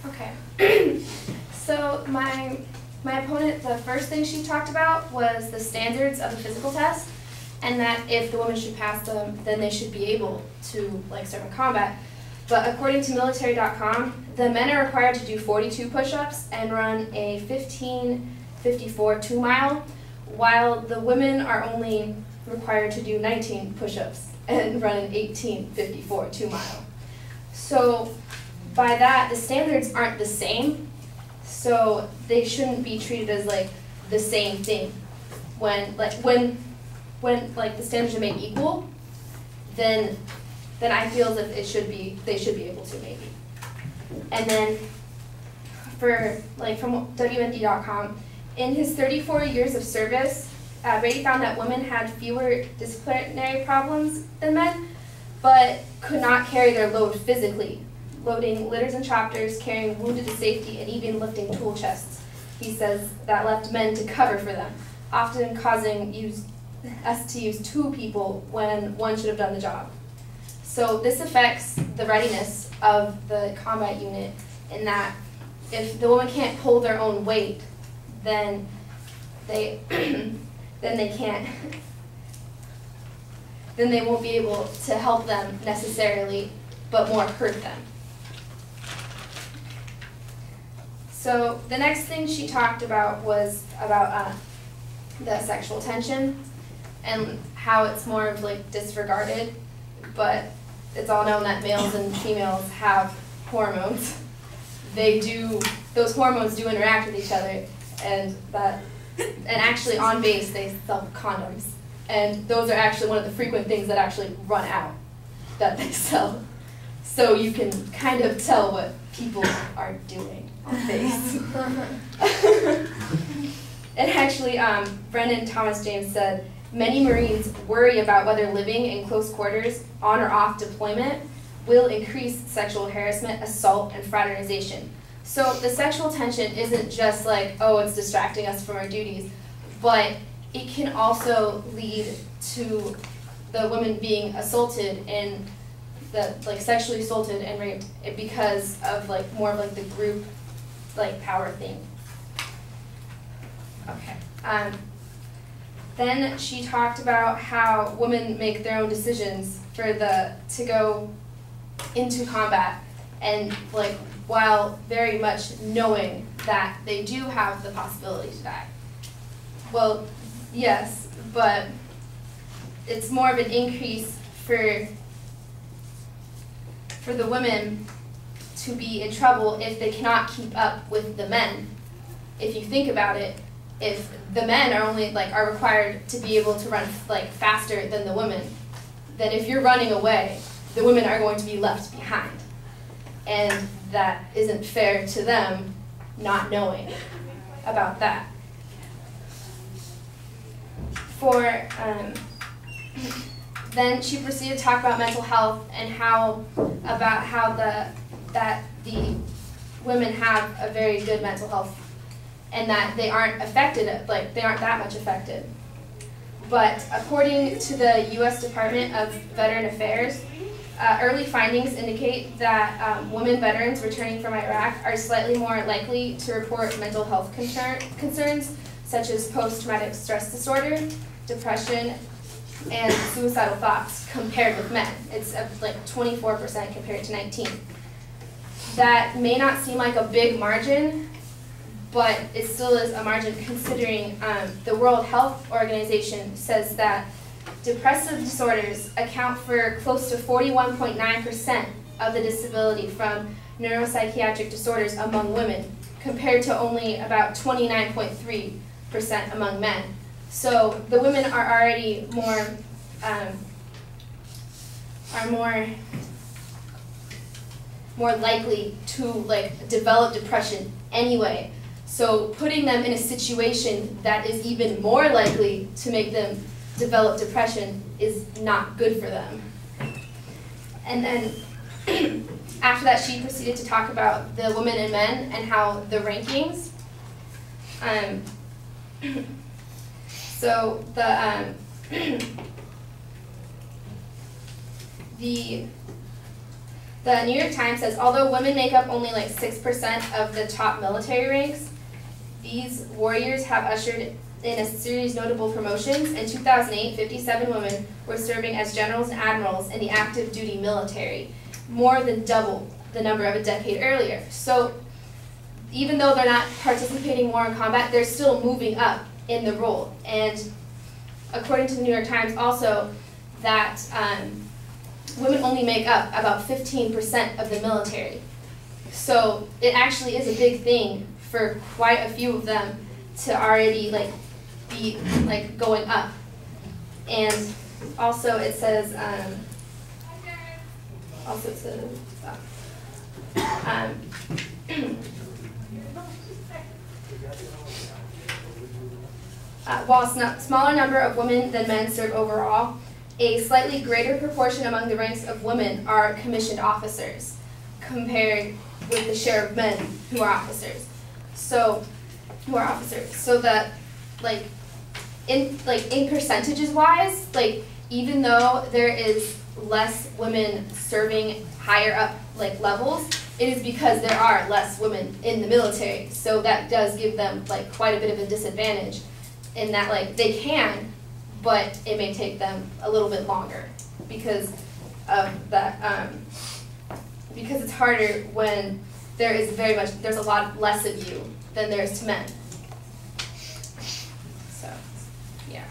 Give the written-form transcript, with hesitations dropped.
Okay. So my opponent, the first thing she talked about was the standards of the physical test, and that if the women should pass them, then they should be able to serve in combat. But according to military.com, the men are required to do 42 push-ups and run a 15:54 2-mile, while the women are only required to do 19 push-ups and run an 18:54 2-mile. So by that, the standards aren't the same, so they shouldn't be treated as the same thing. When the standards are made equal, then I feel as if they should be able to maybe. And then from WMD.com, in his 34 years of service, Brady found that women had fewer disciplinary problems than men, but could not carry their load physically, loading litters and chopters, carrying wounded to safety, and even lifting tool chests. He says that left men to cover for them, often causing us to use 2 people when one should have done the job. So this affects the readiness of the combat unit in that if the woman can't pull their own weight, then they can't. Then they won't be able to help them necessarily, but more hurt them. So the next thing she talked about was about the sexual tension and how it's more of disregarded, but it's all known that males and females have hormones. Those hormones do interact with each other, and actually on base they sell condoms, and those are actually one of the frequent things that actually run out that they sell. So you can kind of tell what people are doing on base. And actually, Brendan Thomas James said, many Marines worry about whether living in close quarters, on or off deployment, will increase sexual harassment, assault, and fraternization. So the sexual tension isn't just oh, it's distracting us from our duties, but it can also lead to the women being assaulted and sexually assaulted and raped because of more of the group power thing. Okay. Then she talked about how women make their own decisions to go into combat, and while very much knowing that they do have the possibility to die. Well, yes, but it's more of an increase for the women to be in trouble if they cannot keep up with the men. If you think about it, if the men are only are required to be able to run faster than the women, then if you're running away, the women are going to be left behind. And that isn't fair to them not knowing about that. Then she proceeded to talk about mental health and how the women have a very good mental health, and that they aren't affected, they aren't that much affected. But according to the U.S. Department of Veteran Affairs, early findings indicate that women veterans returning from Iraq are slightly more likely to report mental health concerns, such as post-traumatic stress disorder, depression, and suicidal thoughts compared with men. It's 24% compared to 19%. That may not seem like a big margin, but it still is a margin considering the World Health Organization says that depressive disorders account for close to 41.9% of the disability from neuropsychiatric disorders among women, compared to only about 29.3% among men. So the women are already more likely to develop depression anyway. So putting them in a situation that is even more likely to make them develop depression is not good for them. And then after that, she proceeded to talk about the women and men and how the rankings. So the The New York Times says, although women make up only like 6% of the top military ranks, these warriors have ushered in a series of notable promotions. In 2008, 57 women were serving as generals and admirals in the active duty military, more than double the number of a decade earlier. So even though they're not participating more in combat, they're still moving up in the role. And according to the New York Times also, that women only make up about 15% of the military. So it actually is a big thing for quite a few of them to already be going up. And also it says, while a smaller number of women than men serve overall, a slightly greater proportion among the ranks of women are commissioned officers compared with the share of men who are officers. So that in percentages wise, even though there is less women serving higher up levels, it is because there are less women in the military. So that does give them quite a bit of a disadvantage in that they can, but it may take them a little bit longer because of that. Because it's harder when there's a lot less of you than there is to men. So, yeah.